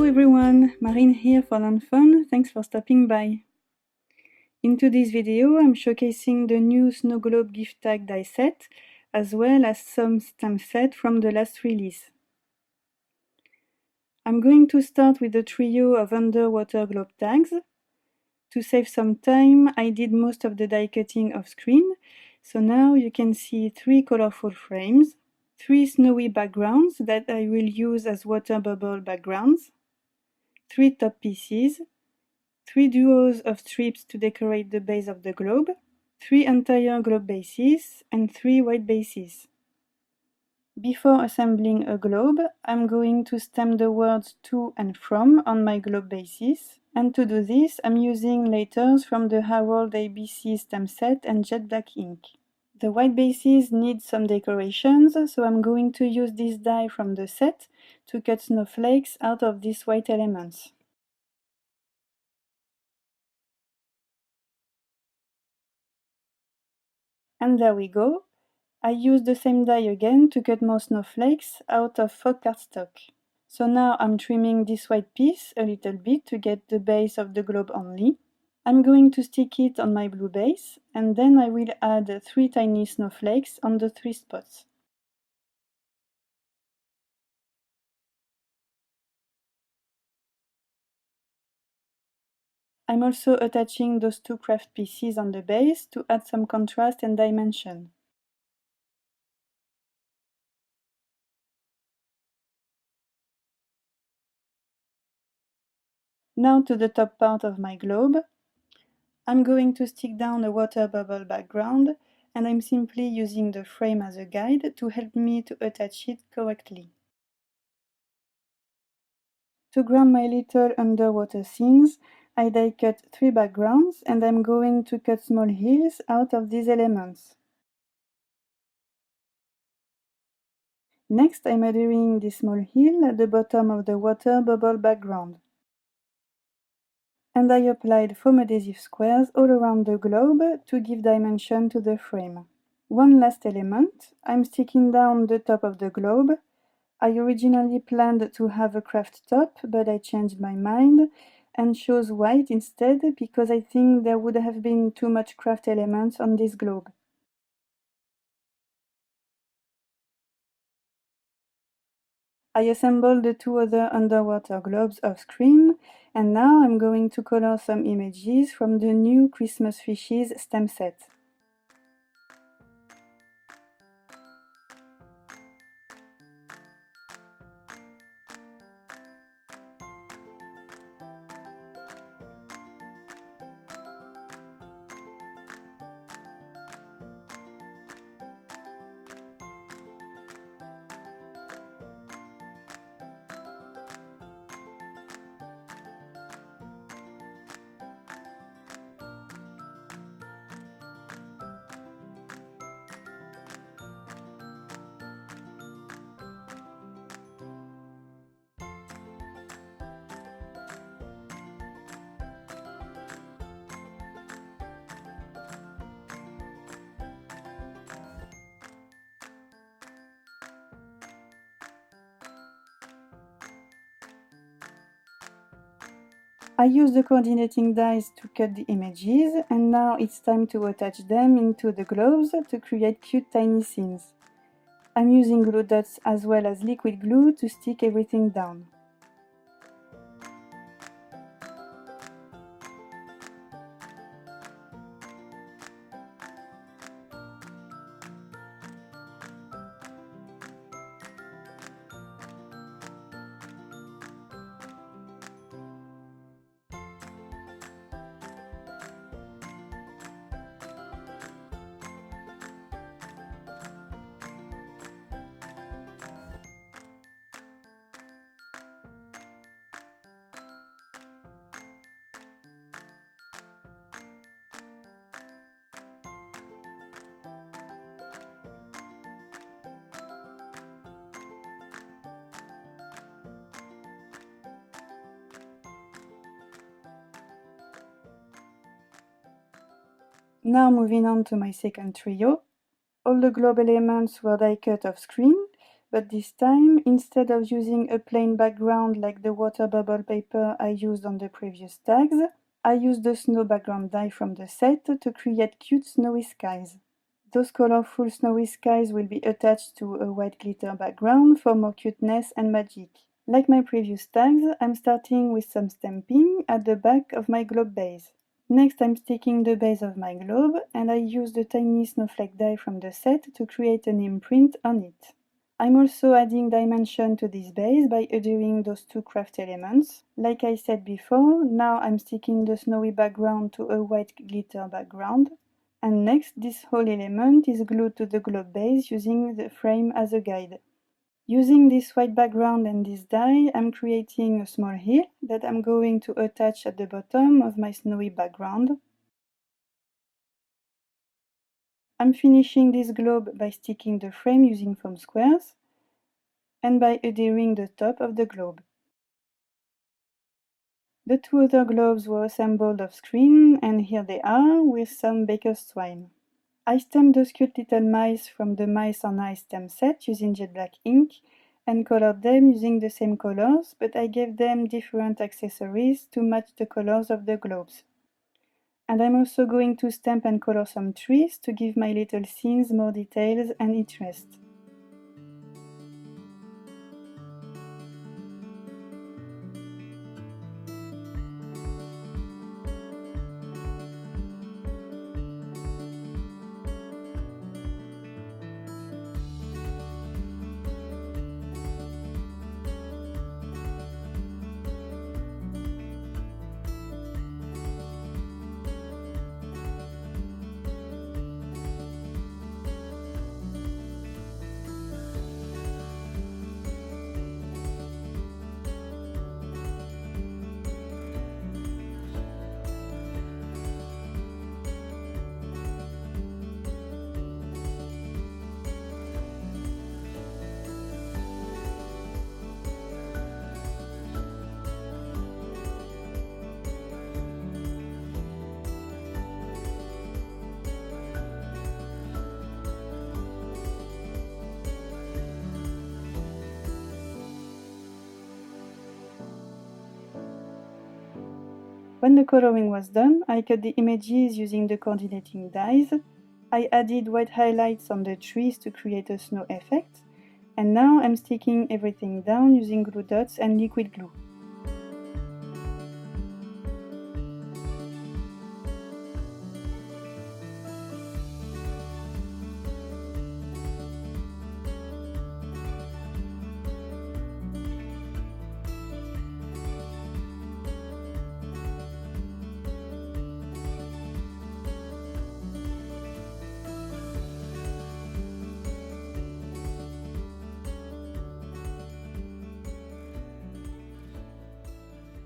everyone, Marine here for Learn Fun. Thanks for stopping by. In today's video, I'm showcasing the new Snow Globe gift tag die set, as well as some stamp set from the last release. I'm going to start with the trio of underwater globe tags. To save some time, I did most of the die cutting off screen, so now you can see 3 colorful frames, 3 snowy backgrounds that I will use as water bubble backgrounds, 3 top pieces, 3 duos of strips to decorate the base of the globe, 3 entire globe bases, and 3 white bases. Before assembling a globe, I'm going to stamp the words to and from on my globe bases, and to do this I'm using letters from the Harold ABC stamp set and jet black ink. The white bases need some decorations, so I'm going to use this die from the set to cut snowflakes out of these white elements. And there we go. I used the same die again to cut more snowflakes out of faux cardstock. So now I'm trimming this white piece a little bit to get the base of the globe only. I'm going to stick it on my blue base, and then I will add 3 tiny snowflakes on the 3 spots. I'm also attaching those 2 craft pieces on the base to add some contrast and dimension. Now to the top part of my globe. I'm going to stick down a water bubble background, and I'm simply using the frame as a guide to help me to attach it correctly. To ground my little underwater scenes, I die cut 3 backgrounds, and I'm going to cut small hills out of these elements. Next, I'm adhering this small hill at the bottom of the water bubble background. And I applied foam adhesive squares all around the globe to give dimension to the frame. One last element, I'm sticking down the top of the globe. I originally planned to have a craft top, but I changed my mind and chose white instead because I think there would have been too much craft elements on this globe. I assembled the 2 other underwater globes off screen, and now I'm going to color some images from the new Christmas Fishes stamp set. I used the coordinating dies to cut the images, and now it's time to attach them into the globes to create cute tiny scenes. I'm using glue dots as well as liquid glue to stick everything down. Now moving on to my second trio. All the globe elements were die cut off screen, but this time, instead of using a plain background like the water bubble paper I used on the previous tags, I used the snow background die from the set to create cute snowy skies. Those colorful snowy skies will be attached to a white glitter background for more cuteness and magic. Like my previous tags, I'm starting with some stamping at the back of my globe base. Next, I'm sticking the base of my globe, and I use the tiny snowflake die from the set to create an imprint on it. I'm also adding dimension to this base by adhering those two craft elements. Like I said before, now I'm sticking the snowy background to a white glitter background. And next, this whole element is glued to the globe base using the frame as a guide. Using this white background and this die, I'm creating a small hill that I'm going to attach at the bottom of my snowy background. I'm finishing this globe by sticking the frame using foam squares and by adhering the top of the globe. The two other globes were assembled off screen, and here they are with some baker's twine. I stamped those cute little mice from the Mice on Ice stamp set using jet black ink and colored them using the same colors, but I gave them different accessories to match the colors of the globes. And I'm also going to stamp and color some trees to give my little scenes more details and interest. When the coloring was done, I cut the images using the coordinating dies. I added white highlights on the trees to create a snow effect, and now I'm sticking everything down using glue dots and liquid glue.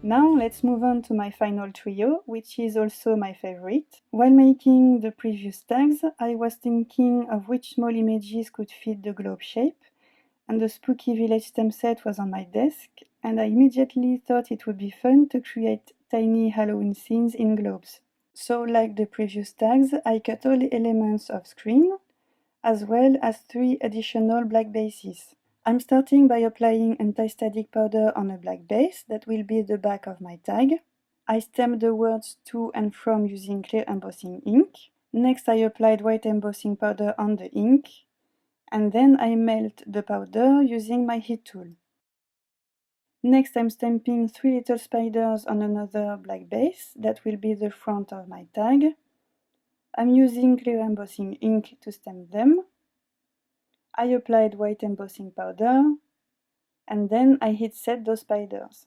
Now let's move on to my final trio, which is also my favorite. While making the previous tags, I was thinking of which small images could fit the globe shape, and the Spooky Village stamp set was on my desk, and I immediately thought it would be fun to create tiny Halloween scenes in globes. So like the previous tags, I cut all the elements off screen, as well as 3 additional black bases. I'm starting by applying anti-static powder on a black base that will be the back of my tag. I stamped the words to and from using clear embossing ink. Next I applied white embossing powder on the ink, and then I melt the powder using my heat tool. Next I'm stamping 3 little spiders on another black base that will be the front of my tag. I'm using clear embossing ink to stamp them. I applied white embossing powder, and then I heat set those spiders.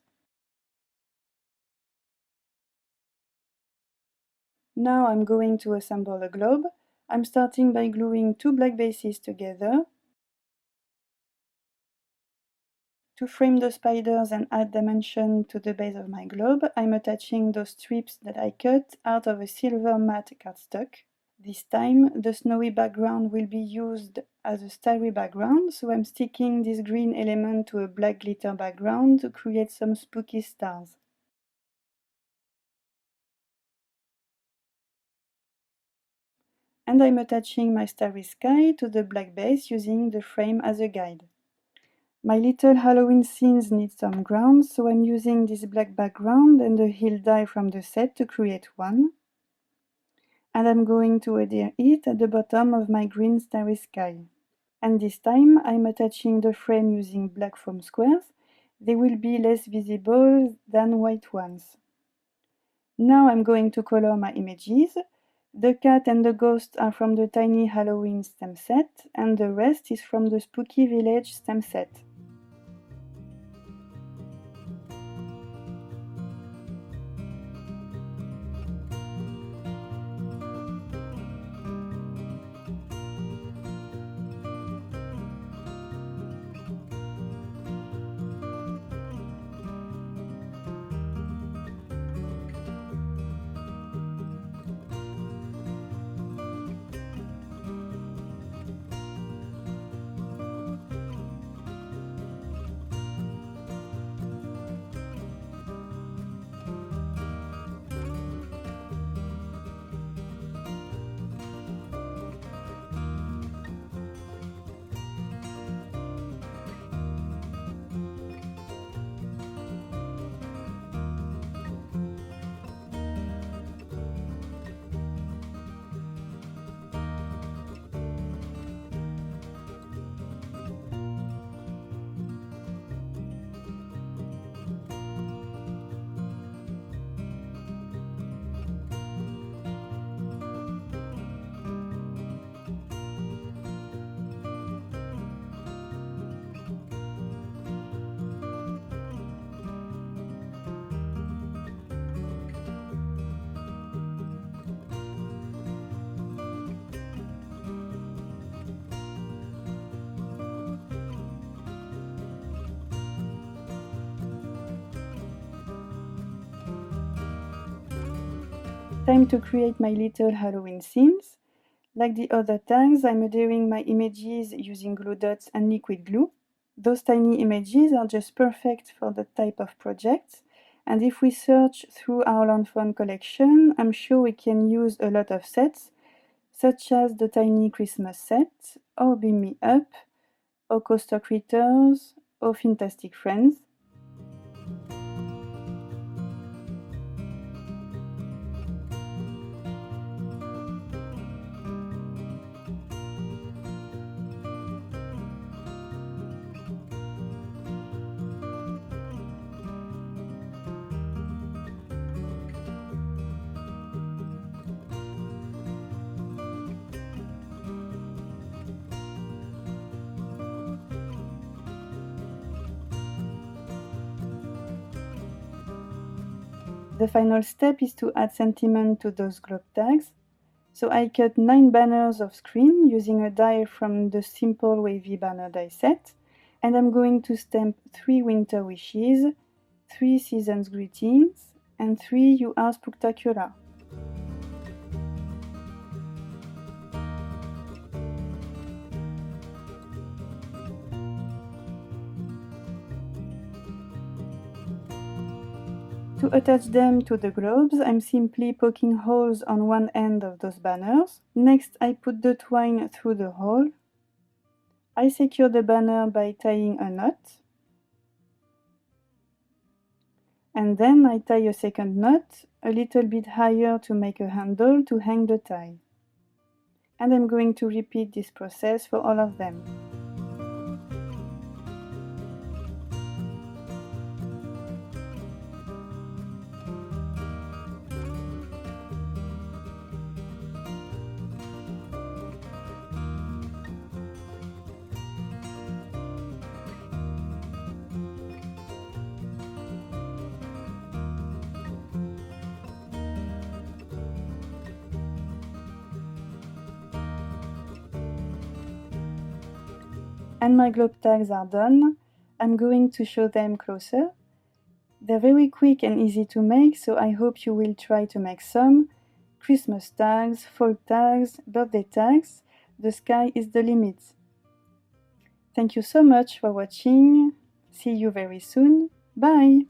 Now I'm going to assemble a globe. I'm starting by gluing 2 black bases together. To frame the spiders and add dimension to the base of my globe, I'm attaching those strips that I cut out of a silver matte cardstock. This time, the snowy background will be used as a starry background, so I'm sticking this green element to a black glitter background to create some spooky stars. And I'm attaching my starry sky to the black base using the frame as a guide. My little Halloween scenes need some ground, so I'm using this black background and the hill die from the set to create one. And I'm going to adhere it at the bottom of my green starry sky. And this time I'm attaching the frame using black foam squares. They will be less visible than white ones. Now I'm going to color my images. The cat and the ghost are from the Tiny Halloween stamp set, and the rest is from the Spooky Village stamp set. Time to create my little Halloween scenes. Like the other tags, I'm adhering my images using glue dots and liquid glue. Those tiny images are just perfect for that type of project. And if we search through our Learn Fun collection, I'm sure we can use a lot of sets, such as the Tiny Christmas set, or Beam Me Up, or Coaster Critters, or Fantastic Friends. The final step is to add sentiment to those globe tags. So I cut 9 banners of screen using a die from the Simple Wavy Banner die set, and I'm going to stamp 3 winter wishes, 3 seasons greetings, and 3 You Are Spooktacular. To attach them to the globes, I'm simply poking holes on one end of those banners. Next, I put the twine through the hole. I secure the banner by tying a knot. And then I tie a second knot, a little bit higher to make a handle to hang the tie. And I'm going to repeat this process for all of them. And my globe tags are done. I'm going to show them closer. They're very quick and easy to make, so I hope you will try to make some. Christmas tags, fall tags, birthday tags. The sky is the limit. Thank you so much for watching. See you very soon. Bye!